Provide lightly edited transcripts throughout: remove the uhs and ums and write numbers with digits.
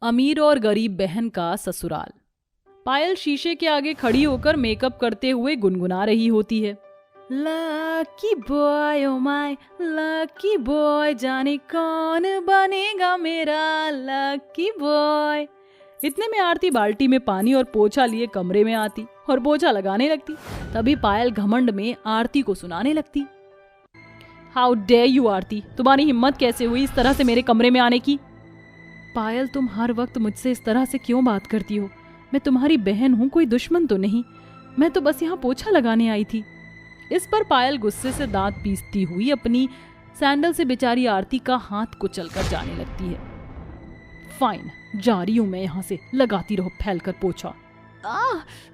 अमीर और गरीब बहन का ससुराल। पायल शीशे के आगे खड़ी होकर मेकअप करते हुए गुनगुना रही होती है। Lucky boy oh my lucky boy, जाने कौन बनेगा मेरा लकी बॉय। इतने में आरती बाल्टी में पानी और पोछा लिए कमरे में आती और पोछा लगाने लगती। तभी पायल घमंड में आरती को सुनाने लगती। हाउ डेयर यू आरती, तुम्हारी हिम्मत कैसे हुई इस तरह से मेरे कमरे में आने की। पायल, तुम हर वक्त मुझसे इस तरह से क्यों बात करती हो? मैं तुम्हारी बहन हूँ, कोई दुश्मन तो नहीं। मैं तो बस यहाँ पोछा लगाने आई थी। इस पर पायल गुस्से से दांत पीसती हुई अपनी सैंडल से बेचारी आरती का हाथ कुचल कर जाने लगती है। फाइन, जा रही हूं मैं यहाँ से, लगाती रहो फैलकर पोछा।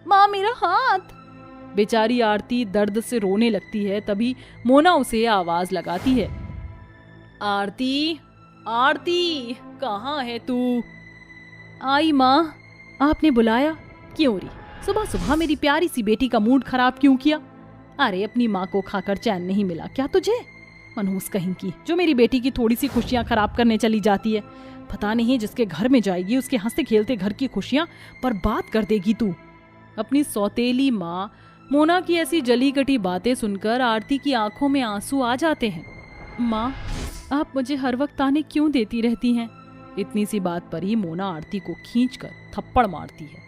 माँ मेरा हाथ। बेचारी आरती दर्द से रोने लगती है। तभी मोना उसे आवाज लगाती है। आरती, आरती, कहाँ है तू? आई माँ, आपने बुलाया? क्यों री, सुबह सुबह मेरी प्यारी सी बेटी का मूड खराब क्यों किया? अरे अपनी माँ को खाकर चैन नहीं मिला क्या तुझे? मनहूस कहीं की, जो मेरी बेटी की थोड़ी सी खुशियां खराब करने चली जाती है। पता नहीं जिसके घर में जाएगी उसके हंसते खेलते घर की खुशियां बर्बाद कर देगी तू। अपनी सौतेली माँ मोना की ऐसी जली कटी बातें सुनकर आरती की आंखों में आंसू आ जाते हैं। माँ, आप मुझे हर वक्त ताने क्यों देती रहती हैं? इतनी सी बात पर ही मोना आरती को खींचकर थप्पड़ मारती है।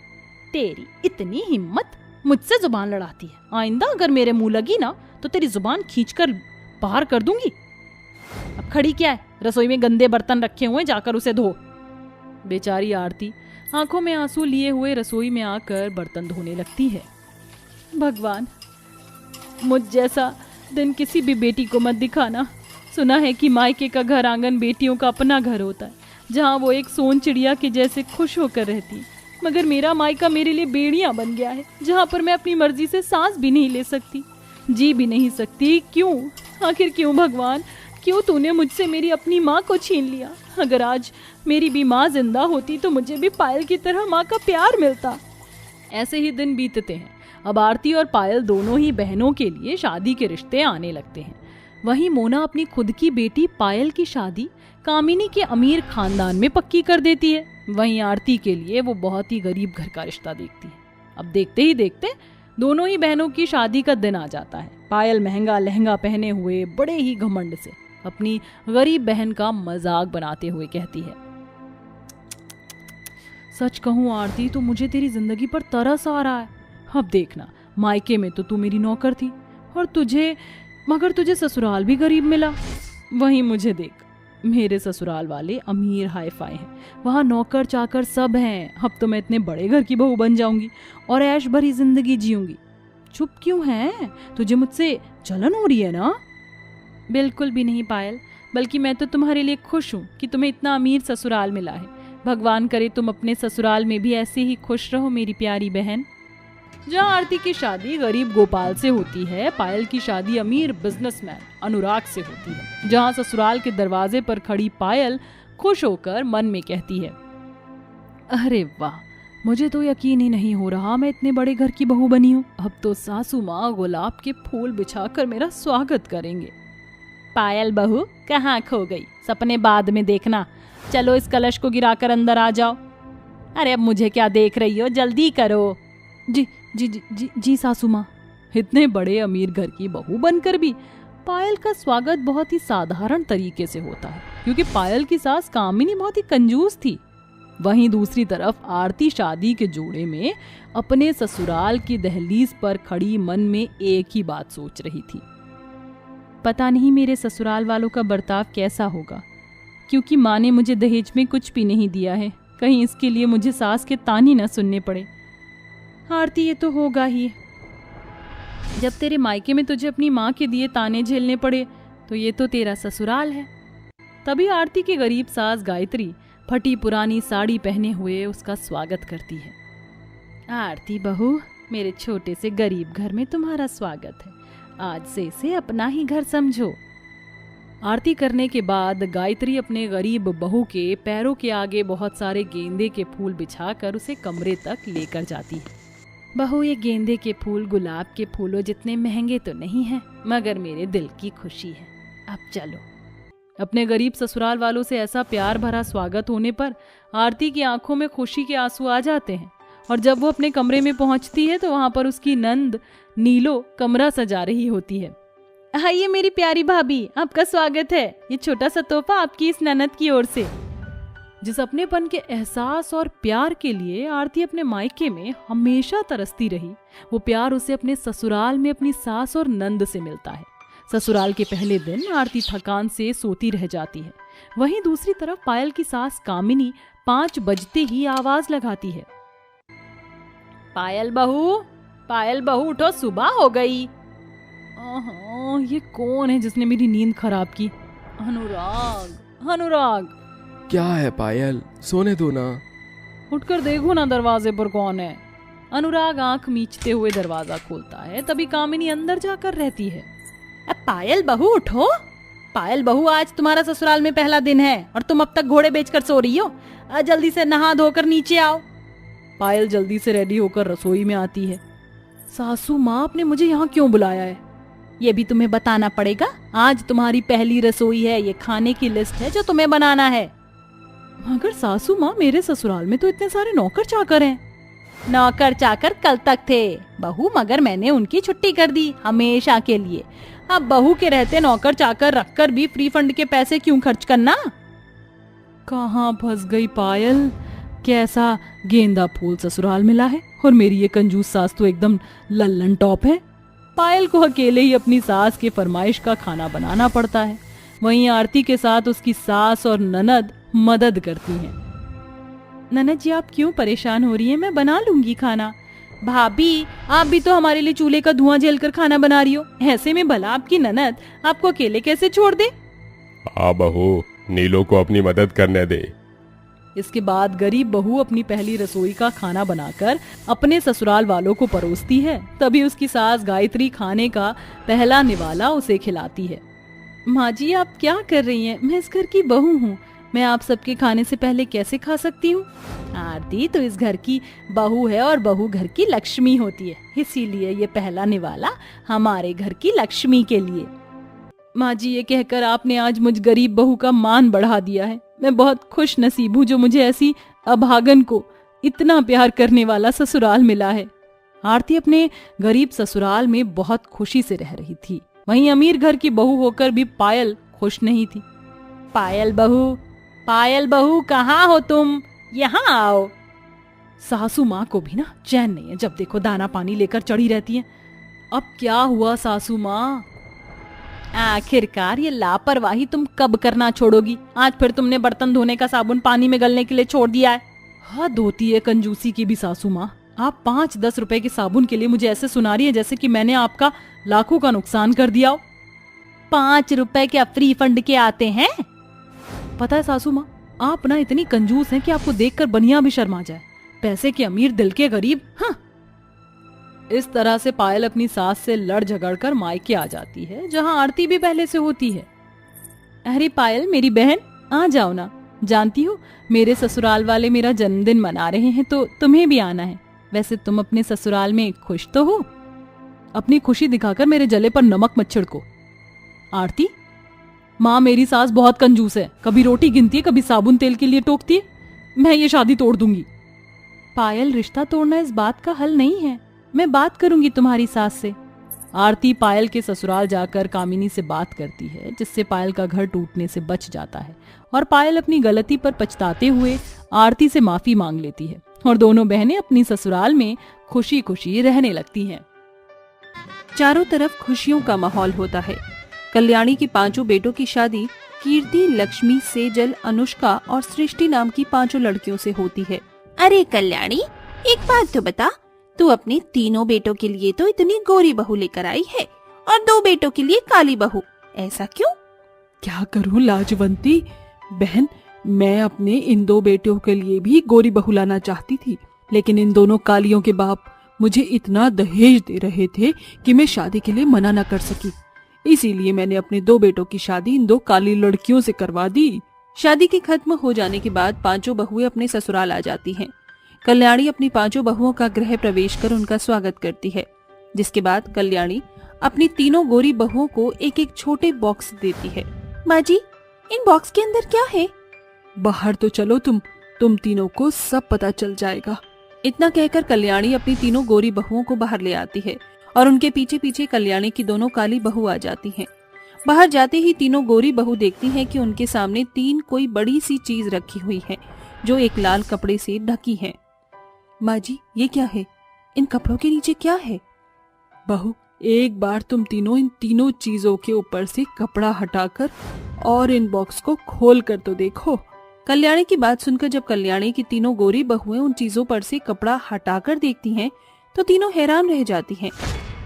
तेरी इतनी हिम्मत, मुझसे जुबान लड़ाती है। आइंदा अगर मेरे मुंह लगी ना तो तेरी जुबान खींचकर बाहर कर दूंगी। अब खड़ी क्या है? रसोई में गंदे बर्तन रखे हुए, जाकर उसे धो। बेचारी आरती आंखों में आंसू लिए हुए रसोई में आकर बर्तन धोने लगती है। भगवान, मुझ जैसा दिन किसी भी बेटी को मत दिखाना। सुना है कि मायके का घर आंगन बेटियों का अपना घर होता है, जहाँ वो एक सोन चिड़िया के जैसे खुश होकर रहती। मगर मेरा मायका मेरे लिए बेड़िया बन गया है, जहाँ पर मैं अपनी मर्जी से सांस भी नहीं ले सकती, जी भी नहीं सकती। क्यों? आखिर क्यों भगवान? क्यों तूने मुझसे मेरी अपनी माँ को छीन लिया? अगर आज मेरी भी माँ जिंदा होती तो मुझे भी पायल की तरह माँ का प्यार मिलता। ऐसे ही दिन बीतते हैं। अब आरती और पायल दोनों ही बहनों के लिए शादी के रिश्ते आने लगते हैं। वहीं मोना अपनी खुद की बेटी पायल की शादी कामिनी के अमीर खानदान में पक्की कर देती है। वहीं आरती के लिए वो बहुत ही गरीब घर का रिश्ता देखती है। अब देखते ही देखते दोनों ही बहनों की शादी का दिन आ जाता है। पायल महंगा लहंगा पहने हुए बड़े ही घमंड से अपनी गरीब बहन का मजाक बनाते हुए कहती है, सच कहूँ आरती, तो मुझे तेरी जिंदगी पर तरस आ रहा है। अब देखना, मायके में तो तू मेरी नौकर थी और मगर तुझे ससुराल भी गरीब मिला। वहीं मुझे देख, मेरे ससुराल वाले अमीर हाई फाई हैं, वहाँ नौकर चाकर सब हैं। अब तो मैं इतने बड़े घर की बहू बन जाऊंगी और ऐश भरी जिंदगी जीऊंगी। चुप क्यों है? तुझे मुझसे जलन हो रही है ना? बिल्कुल भी नहीं पायल, बल्कि मैं तो तुम्हारे लिए खुश हूँ कि तुम्हें इतना अमीर ससुराल मिला है। भगवान करे तुम अपने ससुराल में भी ऐसे ही खुश रहो मेरी प्यारी बहन। जहाँ आरती की शादी गरीब गोपाल से होती है, पायल की शादी अमीर बिजनेसमैन अनुराग से होती है। जहाँ ससुराल के दरवाजे पर खड़ी पायल खुश होकर मन में कहती है, अरे वाह, मुझे तो यकीन ही नहीं हो रहा मैं इतने बड़े घर की बहू बनी हूँ। अब तो सासू माँ गुलाब के फूल बिछाकर मेरा स्वागत करेंगे। पायल बहू कहाँ खो गई? सपने बाद में देखना। चलो इस कलश को गिराकर अंदर आ जाओ। अरे अब मुझे क्या देख रही हो, जल्दी करो। जी जी जी जी, जी सासू माँ। इतने बड़े अमीर घर की बहू बनकर भी पायल का स्वागत बहुत ही साधारण तरीके से होता है, क्योंकि पायल की सास कामिनी बहुत ही कंजूस थी। वहीं दूसरी तरफ आरती शादी के जोड़े में अपने ससुराल की दहलीज पर खड़ी मन में एक ही बात सोच रही थी, पता नहीं मेरे ससुराल वालों का बर्ताव कैसा होगा, क्योंकि माँ ने मुझे दहेज में कुछ भी नहीं दिया है। कहीं इसके लिए मुझे सास के ताने न सुनने पड़े। आरती, ये तो होगा ही। जब तेरे मायके में तुझे अपनी माँ के दिए ताने झेलने पड़े तो ये तो तेरा ससुराल है। तभी आरती की गरीब सास गायत्री फटी पुरानी साड़ी पहने हुए उसका स्वागत करती है। आरती बहू, मेरे छोटे से गरीब घर में तुम्हारा स्वागत है। आज से इसे अपना ही घर समझो। आरती करने के बाद गायत्री अपने गरीब बहू के पैरों के आगे बहुत सारे गेंदे के फूल बिछाकर उसे कमरे तक लेकर जाती है। बहू, ये गेंदे के फूल गुलाब के फूलों जितने महंगे तो नहीं हैं, मगर मेरे दिल की खुशी है। अब चलो। अपने गरीब ससुराल वालों से ऐसा प्यार भरा स्वागत होने पर आरती की आंखों में खुशी के आंसू आ जाते हैं और जब वो अपने कमरे में पहुंचती है तो वहां पर उसकी नंद नीलो कमरा सजा रही होती है। आइए मेरी प्यारी भाभी, आपका स्वागत है। ये छोटा सा तोहफा आपकी इस ननद की ओर से। जिस अपनेपन के एहसास और प्यार के लिए आरती अपने मायके में हमेशा तरसती रही, वो प्यार उसे अपने ससुराल में अपनी सास और नंद से मिलता है। ससुराल के पहले दिन आरती थकान से सोती रह जाती है। वहीं दूसरी तरफ पायल की सास कामिनी 5 बजते ही आवाज लगाती है, पायल बहू उठो, सुबह हो गई। ये कौन है जिसने मेरी नींद खराब की? अनुराग। क्या है पायल, सोने दो ना। उठकर देखो ना दरवाजे पर कौन है। अनुराग आंख मीचते हुए दरवाजा खोलता है, तभी कामिनी अंदर जाकर रहती है। पायल बहू उठो। पायल बहू, आज तुम्हारा ससुराल में पहला दिन है और तुम अब तक घोड़े बेचकर सो रही हो। जल्दी से नहा धोकर नीचे आओ। पायल जल्दी से रेडी होकर रसोई में आती है। सासू माँ, आपने मुझे यहाँ क्यों बुलाया है? ये भी तुम्हें बताना पड़ेगा। आज तुम्हारी पहली रसोई है, ये खाने की लिस्ट है जो तुम्हें बनाना है। मगर सासू माँ, मेरे ससुराल में तो इतने सारे नौकर चाकर हैं। नौकर चाकर कल तक थे बहू, मगर मैंने उनकी छुट्टी कर दी हमेशा के लिए। अब बहू के रहते नौकर चाकर रखकर भी फ्री फंड के पैसे क्यों खर्च करना? कहाँ फंस गई पायल? कैसा गेंदा फूल ससुराल मिला है और मेरी ये कंजूस सास तो एकदम लल्लन टॉप है। पायल को अकेले ही अपनी सास के फरमाइश का खाना बनाना पड़ता है। वहीं आरती के साथ उसकी सास और ननद मदद करती हैं। ननद जी, आप क्यों परेशान हो रही हैं? मैं बना लूंगी खाना। भाभी, आप भी तो हमारे लिए चूल्हे का धुआं झेलकर खाना बना रही हो। ऐसे में भला आपकी ननद आपको अकेले कैसे छोड़ दे? बहू, नीलो को अपनी मदद करने दे। इसके बाद गरीब बहू अपनी पहली रसोई का खाना बनाकर अपने ससुराल वालों को परोसती है। तभी उसकी सास गायत्री खाने का पहला निवाला उसे खिलाती है। माँ जी, आप क्या कर रही हैं? मैं इस घर की बहू हूँ, मैं आप सबके खाने से पहले कैसे खा सकती हूँ? आरती तो इस घर की बहू है और बहू घर की लक्ष्मी होती है, इसीलिए ये पहला निवाला हमारे घर की लक्ष्मी के लिए। माँ जी, ये कहकर आपने आज मुझ गरीब बहू का मान बढ़ा दिया है। मैं बहुत खुश नसीब हूँ जो मुझे ऐसी अभागन को इतना प्यार करने वाला ससुराल मिला है। आरती अपने गरीब ससुराल में बहुत खुशी से रह रही थी। वहीं अमीर घर की बहू होकर भी पायल खुश नहीं थी। पायल बहू कहाँ हो तुम? यहाँ आओ। सासू माँ को भी ना चैन नहीं है, जब देखो दाना पानी लेकर चढ़ी रहती है। अब क्या हुआ सासू माँ? आखिरकार ये लापरवाही तुम कब करना छोड़ोगी? आज फिर तुमने बर्तन धोने का साबुन पानी में गलने के लिए छोड़ दिया है। हद होती है कंजूसी की भी सासू माँ। आप 5-10 रुपए के साबुन के लिए मुझे ऐसे सुना रही है जैसे कि मैंने आपका लाखों का नुकसान कर दिया हो। 5 रुपए क्या फ्री फंड के आते हैं? पता है सासू माँ, आप ना इतनी कंजूस हैं कि आपको देखकर बनिया भी शर्मा जाए। पैसे के अमीर, दिल के गरीब। हाँ। इस तरह से पायल अपनी सास से लड़ झगड़ कर मायके आ जाती है, जहां आरती भी पहले से होती है। अरे पायल मेरी बहन, आ जाओ ना। जानती हो मेरे ससुराल वाले मेरा जन्मदिन मना रहे हैं तो तुम्हें भी आना है। वैसे तुम अपने ससुराल में खुश तो हो? अपनी खुशी दिखाकर मेरे जले पर नमक मत छिड़को। आरती, माँ मेरी सास बहुत कंजूस है, कभी रोटी गिनती है, कभी साबुन तेल के लिए टोकती है। मैं ये शादी तोड़ दूंगी। पायल, रिश्ता तोड़ना इस बात का हल नहीं है। मैं बात करूंगी तुम्हारी सास से। आरती पायल के ससुराल जाकर कामिनी से बात करती है, जिससे पायल का घर टूटने से बच जाता है और पायल अपनी गलती पर पछताते हुए आरती से माफी मांग लेती है और दोनों बहनें अपनी ससुराल में खुशी खुशी रहने लगती हैं। चारों तरफ खुशियों का माहौल होता है। कल्याणी की 5 बेटों की शादी कीर्ति, लक्ष्मी, सेजल, अनुष्का और सृष्टि नाम की 5 लड़कियों से होती है। अरे कल्याणी, एक बात तो बता, तू अपने 3 बेटों के लिए तो इतनी गोरी बहू लेकर आई है और 2 बेटों के लिए काली बहू, ऐसा क्यों? क्या करूं लाजवंती बहन, मैं अपने इन 2 बेटों के लिए भी गोरी बहू लाना चाहती थी, लेकिन इन दोनों कालियों के बाप मुझे इतना दहेज दे रहे थे कि मैं शादी के लिए मना न कर सकी। इसीलिए मैंने अपने 2 बेटों की शादी इन 2 काली लड़कियों से करवा दी। शादी के खत्म हो जाने के बाद 5 बहुएं अपने ससुराल आ जाती हैं। कल्याणी अपनी 5 बहुओं का गृह प्रवेश कर उनका स्वागत करती है, जिसके बाद कल्याणी अपनी 3 गोरी बहुओं को एक एक छोटे बॉक्स देती है। माँ जी, इन बॉक्स के अंदर क्या है? बाहर तो चलो तुम तीनों को सब पता चल जाएगा। इतना कहकर कल्याणी अपनी तीनों गोरी बहुओं को बाहर ले आती है और उनके पीछे पीछे कल्याणी की दोनों काली बहू आ जाती हैं। बाहर जाते ही तीनों गोरी बहू देखती हैं कि उनके सामने 3 कोई बड़ी सी चीज रखी हुई है जो एक लाल कपड़े से ढकी है। माँ जी, ये क्या है? इन कपड़ों के नीचे क्या है? बहू, एक बार तुम तीनों इन तीनों चीजों के ऊपर से कपड़ा हटाकर और इन बॉक्स को खोल कर तो देखो। कल्याणी की बात सुनकर जब कल्याणी की तीनों गोरी बहुएं उन चीजों पर से कपड़ा हटाकर देखती हैं तो तीनों हैरान रह जाती हैं,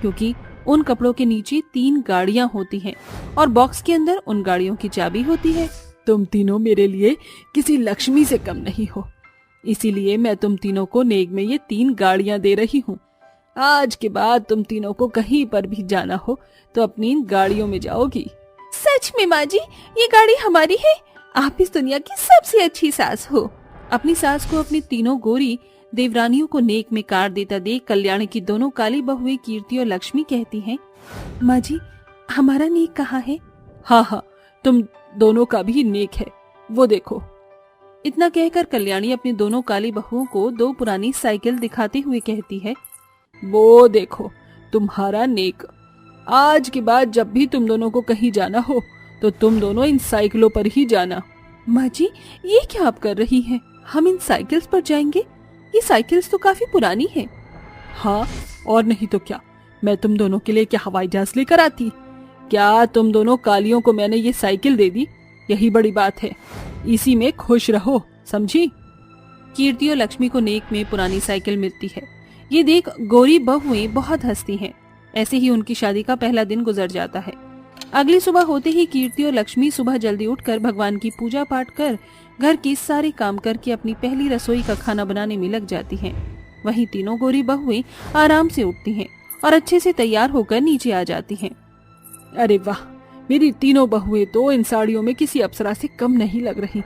क्योंकि उन कपड़ों के नीचे 3 गाड़ियां होती हैं और बॉक्स के अंदर उन गाड़ियों की चाबी होती है। तुम तीनों मेरे लिए किसी लक्ष्मी से कम नहीं हो, इसीलिए मैं तुम तीनों को नेग में ये 3 गाड़ियां दे रही हूँ। आज के बाद तुम तीनों को कहीं पर भी जाना हो तो अपनी इन गाड़ियों में जाओगी। सच में माँ जी, ये गाड़ी हमारी है। आप इस दुनिया की सबसे अच्छी सास हो। अपनी सास को अपनी तीनों गोरी देवरानियों को नेक में कार देता देख कल्याणी की दोनों काली बहुएं कीर्ति और लक्ष्मी कहती हैं, माँ जी, हमारा नेक कहाँ है? हाँ, तुम दोनों का भी नेक है, वो देखो। इतना कहकर कल्याणी अपनी दोनों काली बहुओं को 2 पुरानी साइकिल दिखाते हुए कहती है, वो देखो तुम्हारा नेक। आज के बाद जब भी तुम दोनों को कहीं जाना हो तो तुम दोनों इन साइकिलों पर ही जाना। माँ जी, ये क्या आप कर रही हैं? हम इन साइकिल्स पर जाएंगे? ये साइकिल्स तो काफी पुरानी हैं। हाँ, और नहीं तो क्या, मैं तुम दोनों के लिए क्या हवाई जहाज लेकर आती? क्या तुम दोनों कालियों को मैंने ये साइकिल दे दी? यही बड़ी बात है, इसी में खुश रहो, समझी? कीर्ति और लक्ष्मी को नेक में पुरानी साइकिल मिलती है। ये देख गोरी बहुएं बहुत हंसती हैं। ऐसे ही उनकी शादी का पहला दिन गुजर जाता है। अगली सुबह होते ही कीर्ति और लक्ष्मी सुबह जल्दी उठकर भगवान की पूजा पाठ कर घर के सारे काम करके अपनी पहली रसोई का खाना बनाने में लग जाती हैं। वहीं तीनों गोरी बहुएं आराम से उठती हैं और अच्छे से तैयार होकर नीचे आ जाती हैं। अरे वाह, मेरी तीनों बहुएं तो इन साड़ियों में किसी अप्सरा से कम नहीं लग रही।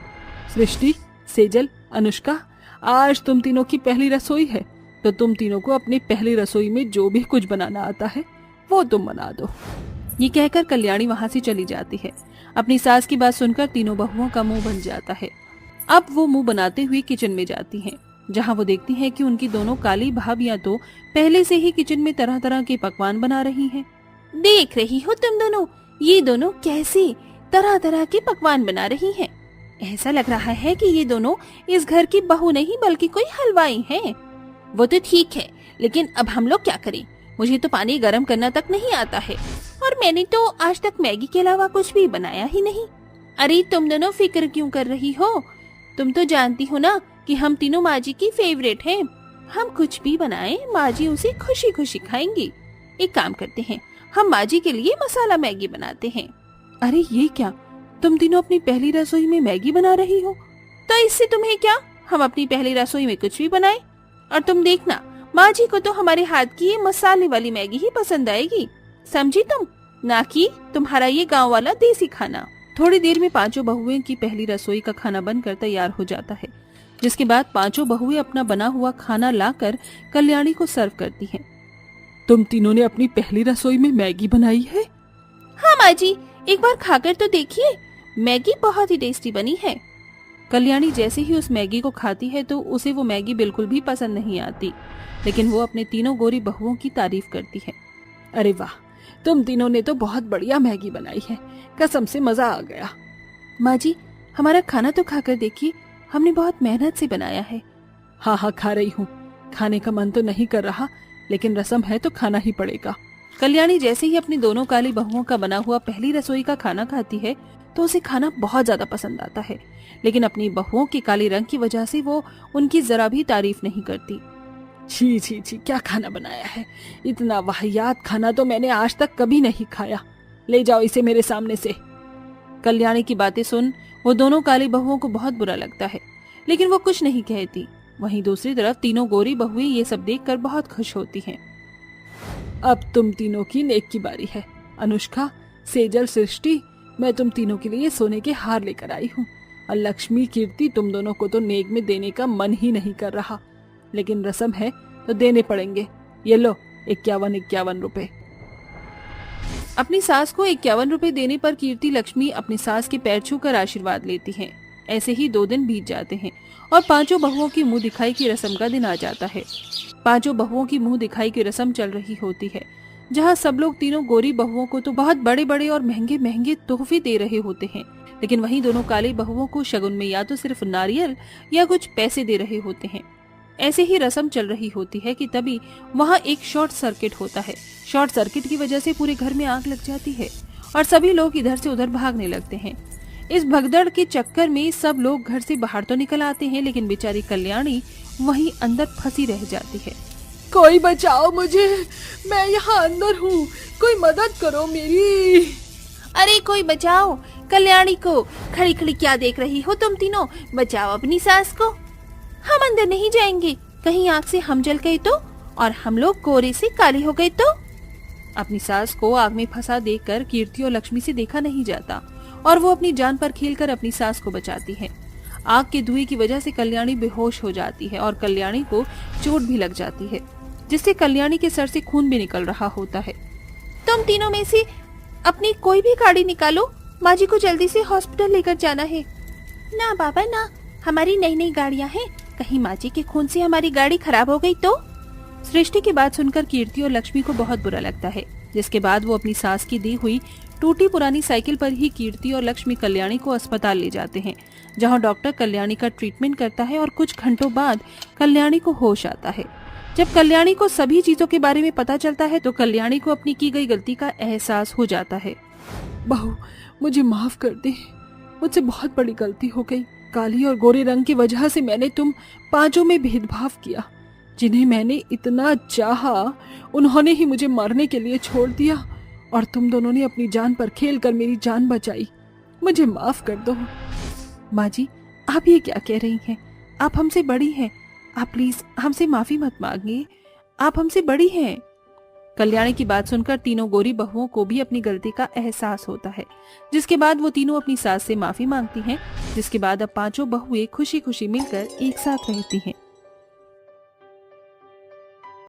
सृष्टि, सेजल, अनुष्का, आज तुम तीनों की पहली रसोई है तो तुम तीनों को अपनी पहली रसोई में जो भी कुछ बनाना आता है वो तुम बना दो। ये कहकर कल्याणी वहाँ से चली जाती है। अपनी सास की बात सुनकर तीनों बहुओं का मुंह बन जाता है। अब वो मुंह बनाते हुए किचन में जाती हैं, जहाँ वो देखती हैं कि उनकी दोनों काली भाभियां तो पहले से ही किचन में तरह तरह के पकवान बना रही हैं। देख रही हो तुम दोनों, ये दोनों कैसे तरह तरह के पकवान बना रही हैं। ऐसा लग रहा है कि ये दोनों इस घर की बहू नहीं बल्कि कोई हलवाई हैं। वो तो ठीक है, लेकिन अब हम लोग क्या करें? मुझे तो पानी गर्म करना तक नहीं आता है और मैंने तो आज तक मैगी के अलावा कुछ भी बनाया ही नहीं। अरे तुम दोनों फिक्र क्यों कर रही हो? तुम तो जानती हो ना कि हम तीनों माँ जी की फेवरेट हैं। हम कुछ भी बनाएं, माँ जी उसे खुशी खुशी खाएंगी। एक काम करते हैं, हम माँ जी के लिए मसाला मैगी बनाते हैं। अरे ये क्या, तुम तीनों अपनी पहली रसोई में मैगी बना रही हो? तो इससे तुम्हें क्या, हम अपनी पहली रसोई में कुछ भी बनाए। और तुम देखना, माँ जी को तो हमारे हाथ की ये मसाले वाली मैगी ही पसंद आएगी, समझी तुम? ना कि तुम्हारा ये गांव वाला देसी खाना। थोड़ी देर में पांचों बहुएं की पहली रसोई का खाना बनकर तैयार हो जाता है, जिसके बाद पांचों बहुएं अपना बना हुआ खाना लाकर कल्याणी को सर्व करती हैं। तुम तीनों ने अपनी पहली रसोई में मैगी बनाई है? हाँ माँ जी, एक बार खाकर तो देखिए, मैगी बहुत ही टेस्टी बनी है। कल्याणी जैसे ही उस मैगी को खाती है तो उसे वो मैगी बिल्कुल भी पसंद नहीं आती, लेकिन वो अपने तीनों गोरी बहुओं की तारीफ करती है। अरे वाह, तुम तीनों ने तो बहुत बढ़िया मैगी बनाई है, कसम से मजा आ गया। माँ जी, हमारा खाना तो खाकर देखिए, हमने बहुत मेहनत से बनाया है। हाँ, खा रही हूँ। खाने का मन तो नहीं कर रहा, लेकिन रस्म है तो खाना ही पड़ेगा। कल्याणी जैसे ही अपनी दोनों काली बहुओं का बना हुआ पहली रसोई का खाना खाती है तो उसे खाना बहुत ज्यादा पसंद आता है, लेकिन अपनी बहुओं के काले रंग की वजह से वो उनकी जरा भी तारीफ नहीं करती। छी छी छी, क्या खाना बनाया है, इतना वाहियात खाना तो मैंने आज तक कभी नहीं खाया। ले जाओ इसे मेरे सामने से। कल्याणी की बातें सुन वो दोनों काली बहुओं को बहुत बुरा लगता है, लेकिन वो कुछ नहीं कहती। वहीं दूसरी तरफ तीनों गोरी बहुएं ये सब देखकर बहुत खुश होती हैं। अब तुम तीनों की नेक की बारी है। अनुष्का, सेजल, सृष्टि, मैं तुम तीनों के लिए सोने के हार लेकर आई हूँ। और लक्ष्मी, कीर्ति, तुम दोनों को तो नेक में देने का मन ही नहीं कर रहा, लेकिन रस्म है तो देने पड़ेंगे। ये लो 51 रुपए। अपनी सास को 51 रुपए देने पर कीर्ति लक्ष्मी अपनी सास के पैर छूकर आशीर्वाद लेती हैं। ऐसे ही 2 दिन बीत जाते हैं और 5 बहुओं की मुंह दिखाई की रस्म का दिन आ जाता है। 5 बहुओं की मुंह दिखाई की रस्म चल रही होती है, जहां सब लोग तीनों गोरी बहुओं को तो बहुत बड़े बड़े और महंगे महंगे तोहफे दे रहे होते हैं, लेकिन वहीं दोनों काले बहुओं को शगुन में या तो सिर्फ नारियल या कुछ पैसे दे रहे होते हैं। ऐसे ही रस्म चल रही होती है कि तभी वहाँ एक शॉर्ट सर्किट होता है। शॉर्ट सर्किट की वजह से पूरे घर में आग लग जाती है और सभी लोग इधर से उधर भागने लगते हैं। इस भगदड़ के चक्कर में सब लोग घर से बाहर तो निकल आते हैं, लेकिन बेचारी कल्याणी वहीं अंदर फंसी रह जाती है। कोई बचाओ मुझे, मैं यहाँ अंदर हूँ, कोई मदद करो मेरी। अरे कोई बचाओ कल्याणी को, खड़ी खड़ी क्या देख रही हो तुम तीनों, बचाओ अपनी सास को। हम अंदर नहीं जाएंगे, कहीं आग से हम जल गए तो, और हम लोग कोरे से काले हो गए तो। अपनी सास को आग में फंसा देखकर कीर्ति और लक्ष्मी से देखा नहीं जाता और वो अपनी जान पर खेलकर अपनी सास को बचाती है। आग के धुएं की वजह से कल्याणी बेहोश हो जाती है और कल्याणी को चोट भी लग जाती है, जिससे कल्याणी के सर से खून भी निकल रहा होता है। तुम तीनों में से अपनी कोई भी गाड़ी निकालो, माँ जी को जल्दी से हॉस्पिटल लेकर जाना है। ना बाबा ना, हमारी नई नई गाड़ियाँ हैं, कहीं माँ जी के खून से हमारी गाड़ी खराब हो गई तो। सृष्टि की बात सुनकर कीर्ति और लक्ष्मी को बहुत बुरा लगता है, जिसके बाद वो अपनी सास की दी हुई टूटी पुरानी साइकिल पर ही कीर्ति और लक्ष्मी कल्याणी को अस्पताल ले जाते हैं, जहां डॉक्टर कल्याणी का ट्रीटमेंट करता है और कुछ घंटों बाद कल्याणी को होश आता है। जब कल्याणी को सभी चीजों के बारे में पता चलता है तो कल्याणी को अपनी की गई गलती का एहसास हो जाता है। बहू मुझे माफ कर दे, मुझसे बहुत बड़ी गलती हो गई। काली और गोरे रंग की वजह से मैंने तुम 5 में भेदभाव किया। जिन्हें मैंने इतना चाहा उन्होंने ही मुझे मारने के लिए छोड़ दिया, और तुम दोनों ने अपनी जान पर खेलकर मेरी जान बचाई। मुझे माफ कर दो। माँ जी, आप ये क्या कह रही हैं? आप हमसे बड़ी हैं, आप प्लीज हमसे माफी मत मांगिए, आप हमसे बड़ी हैं। कल्याणी की बात सुनकर तीनों गोरी बहुओं को भी अपनी गलती का एहसास होता है, जिसके बाद वो तीनों अपनी सास से माफी मांगती हैं, जिसके बाद अब 5 बहुएं खुशी खुशी मिलकर एक साथ रहती हैं।